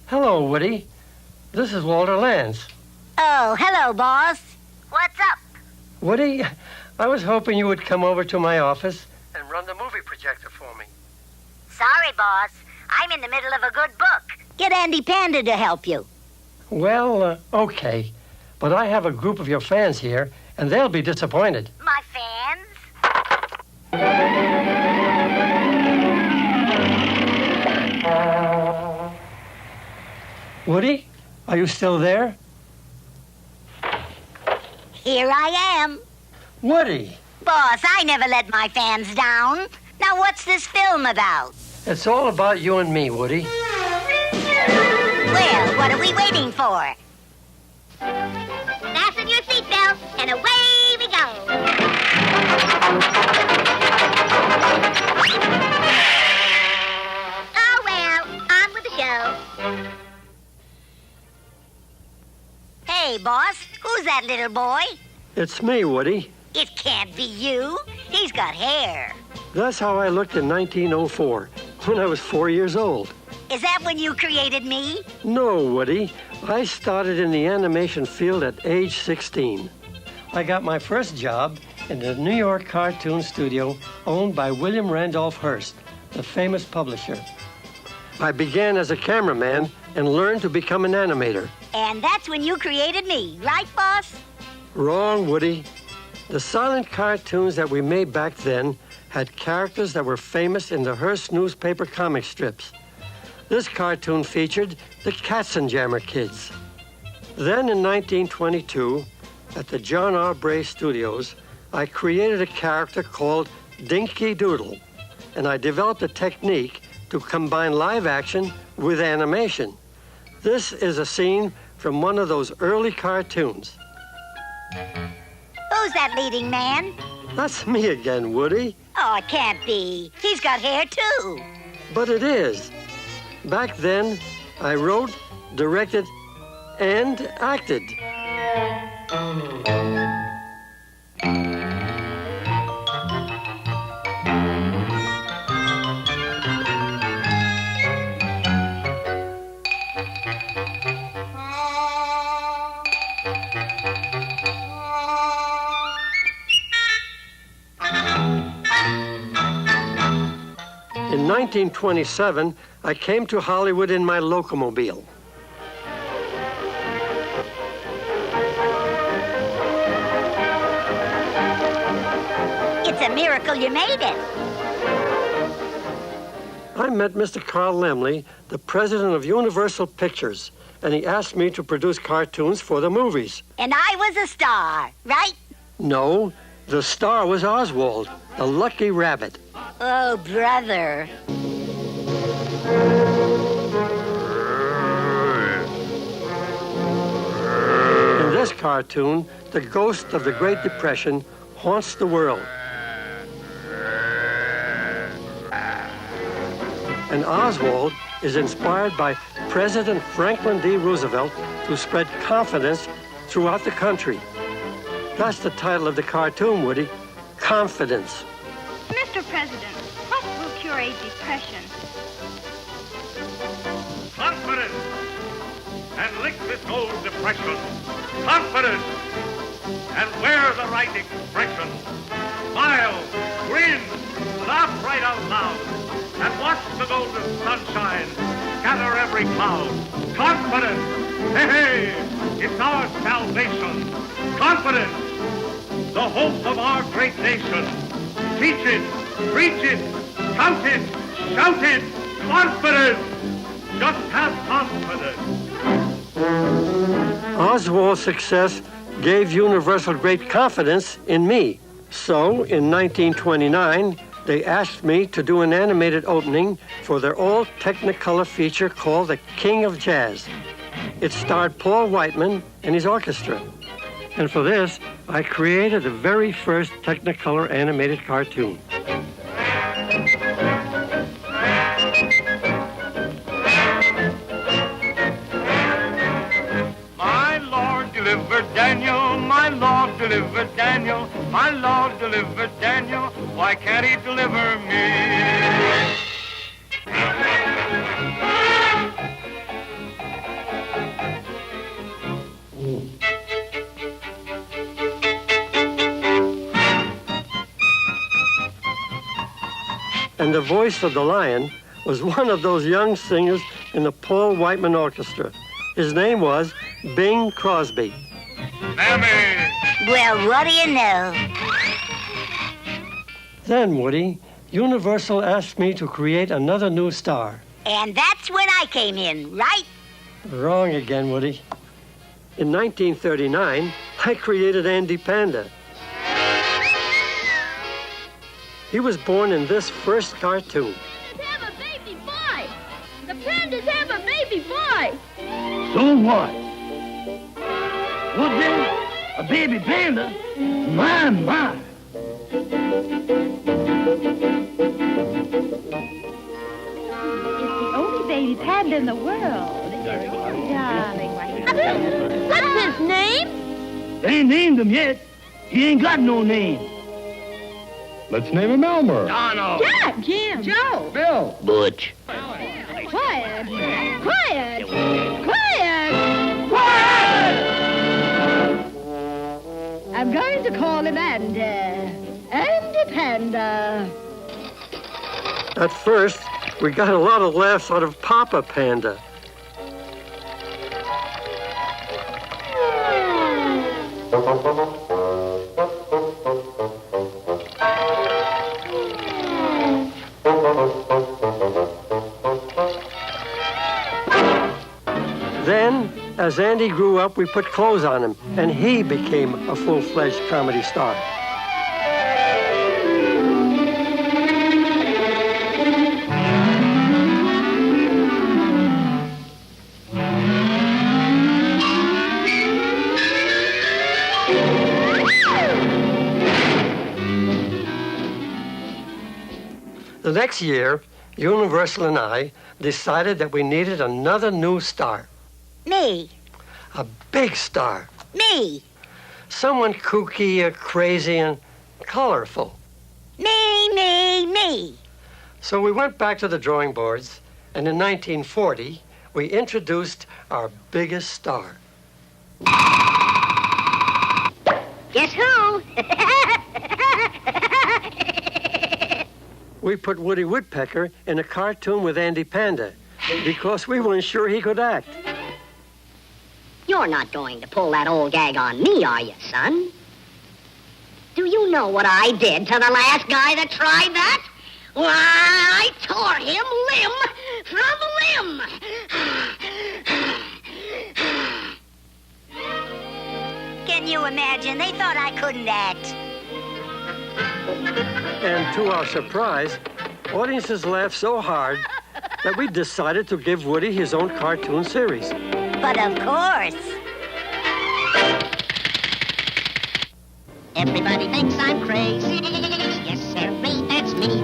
Hello, Woody. This is Walter Lantz. Oh, hello, boss. What's up? Woody, I was hoping you would come over to my office and run the movie projector for me. Sorry, boss. I'm in the middle of a good book. Get Andy Panda to help you. Well, okay. But I have a group of your fans here, and they'll be disappointed. My fans? Woody, are you still there? Here I am. Woody! Boss, I never let my fans down. Now, what's this film about? It's all about you and me, Woody. Well, what are we waiting for? Fasten your seatbelt, and away we go. Oh, well, on with the show. Hey, boss, who's that little boy? It's me, Woody. It can't be you. He's got hair. That's how I looked in 1904, when I was 4 years old. Is that when you created me? No, Woody. I started in the animation field at age 16. I got my first job in the New York cartoon studio owned by William Randolph Hearst, the famous publisher. I began as a cameraman and learned to become an animator. And that's when you created me, right, boss? Wrong, Woody. The silent cartoons that we made back then had characters that were famous in the Hearst newspaper comic strips. This cartoon featured the Katzenjammer Kids. Then in 1922, at the John R. Bray Studios, I created a character called Dinky Doodle, and I developed a technique to combine live action with animation. This is a scene from one of those early cartoons. Who's that leading man? That's me again, Woody. Oh, it can't be. He's got hair, too. But it is. Back then, I wrote, directed, and acted. In 1927, I came to Hollywood in my locomobile. It's a miracle you made it. I met Mr. Carl Laemmle, the president of Universal Pictures, and he asked me to produce cartoons for the movies. And I was a star, right? No, the star was Oswald, the lucky rabbit. Oh, brother. In this cartoon, the ghost of the Great Depression haunts the world. And Oswald is inspired by President Franklin D. Roosevelt to spread confidence throughout the country. That's the title of the cartoon, Woody. Confidence. Mr. President, what will cure a depression? Confidence! And lick this old depression. Confidence! And wear the right expression. Smile, grin, laugh right out loud, and watch watch the golden sunshine gather every cloud. Confidence, hey, hey, it's our salvation. Confidence, the hope of our great nation. Teach it, preach it, shout it, shout it. Confidence, just have confidence. Oswald's success gave Universal great confidence in me. So, in 1929, they asked me to do an animated opening for their all-Technicolor feature called The King of Jazz. It starred Paul Whiteman and his orchestra. And for this, I created the very first Technicolor animated cartoon. My Lord delivered Daniel, my Lord delivered Daniel, my Lord delivered Daniel, why can't he deliver me? And the voice of the lion was one of those young singers in the Paul Whiteman Orchestra. His name was Bing Crosby. Mammy! Well, what do you know? Then, Woody, Universal asked me to create another new star. And that's when I came in, right? Wrong again, Woody. In 1939, I created Andy Panda. He was born in this first cartoon. Have a baby boy! The pandas have a baby boy! So what? What then? A baby panda? My. It's the only baby panda in the world. Darling, what's his name? They ain't named him yet. He ain't got no name. Let's name him Elmer. No. Jack, Jim, Joe. Bill. Butch. Quiet. Quiet. I'm going to call him Andy. Andy Panda. At first, we got a lot of laughs out of Papa Panda. Then, as Andy grew up, we put clothes on him, and he became a full-fledged comedy star. The next year, Universal and I decided that we needed another new star. Me. A big star. Me. Someone kooky, crazy, and colorful. Me. So we went back to the drawing boards, and in 1940, we introduced our biggest star. Guess who? We put Woody Woodpecker in a cartoon with Andy Panda because we weren't sure he could act. You're not going to pull that old gag on me, are you, son? Do you know what I did to the last guy that tried that? Why, I tore him limb from limb. Can you imagine? They thought I couldn't act. And to our surprise, audiences laughed so hard that we decided to give Woody his own cartoon series. But of course. Everybody thinks I'm crazy. Yes, sirree, that's me.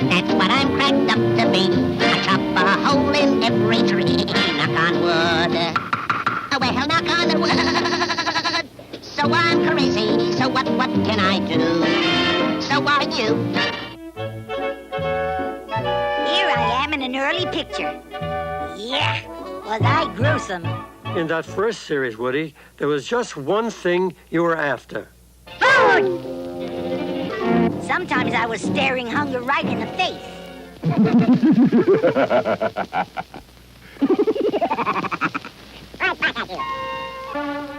That's what I'm cracked up to be. I chop a hole in every tree. Knock on wood. Well, knock on wood. So I'm crazy. So what can I do? So are you. Here I am in an early picture. Yeah, was I gruesome. In that first series, Woody, there was just one thing you were after. Food! Sometimes I was staring hunger right in the face.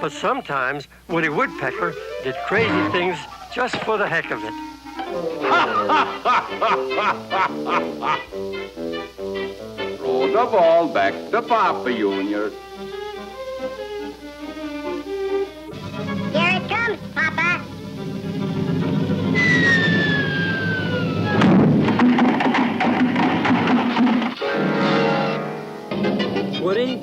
But sometimes Woody Woodpecker did crazy things just for the heck of it. Throw the ball back to Papa Junior. Here it comes, Papa. Woody,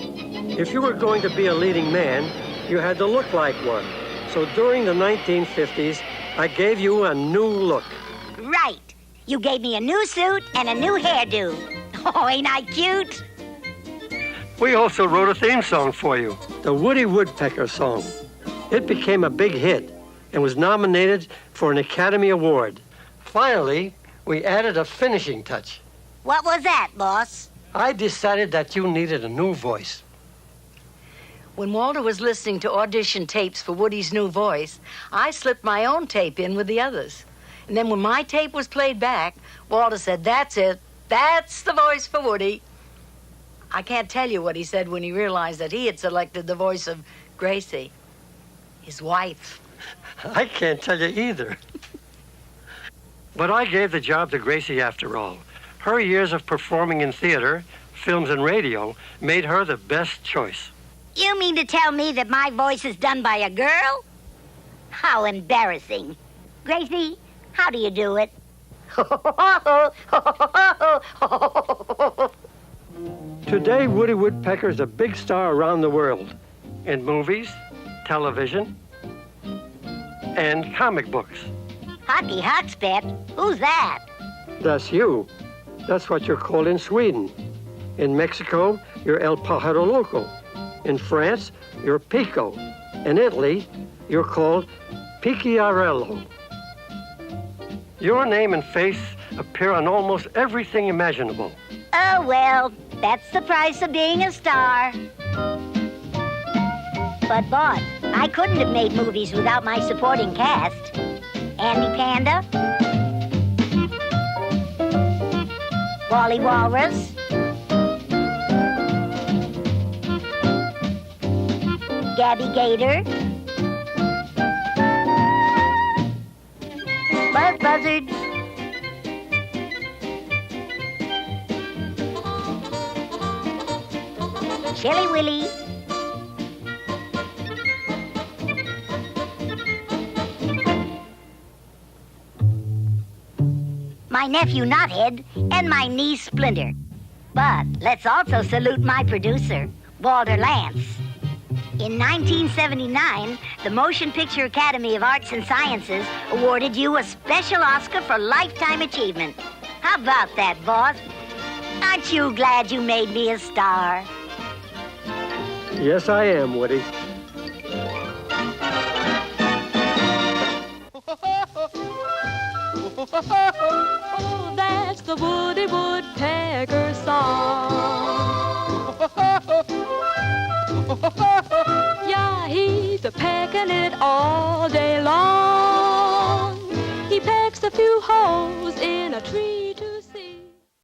if you were going to be a leading man, you had to look like one. So during the 1950s, I gave you a new look. Right. You gave me a new suit and a new hairdo. Oh, ain't I cute? We also wrote a theme song for you, the Woody Woodpecker song. It became a big hit and was nominated for an Academy Award. Finally, we added a finishing touch. What was that, boss? I decided that you needed a new voice. When Walter was listening to audition tapes for Woody's new voice, I slipped my own tape in with the others. And then when my tape was played back, Walter said, "That's it. That's the voice for Woody." I can't tell you what he said when he realized that he had selected the voice of Gracie, his wife. I can't tell you either. But I gave the job to Gracie after all. Her years of performing in theater, films, and radio made her the best choice. You mean to tell me that my voice is done by a girl? How embarrassing. Gracie, how do you do it? Today, Woody Woodpecker is a big star around the world in movies, television, and comic books. Hockey Huckspet? Who's that? That's you. That's what you're called in Sweden. In Mexico, you're El Pájaro Loco. In France, you're Pico. In Italy, you're called Picchiarello. Your name and face appear on almost everything imaginable. Oh, well, that's the price of being a star. But, boss, I couldn't have made movies without my supporting cast. Andy Panda, Wally Walrus, Gabby Gator, Buzz Buzzard, Chilly Willy, my nephew Knothead, and my niece Splinter. But let's also salute my producer, Walter Lantz. In 1979, the Motion Picture Academy of Arts and Sciences awarded you a special Oscar for Lifetime Achievement. How about that, boss? Aren't you glad you made me a star? Yes, I am, Woody. Oh, that's the Woody Woodpecker song. Yeah, he's a-pecking it all day long. He pecks a few holes in a tree.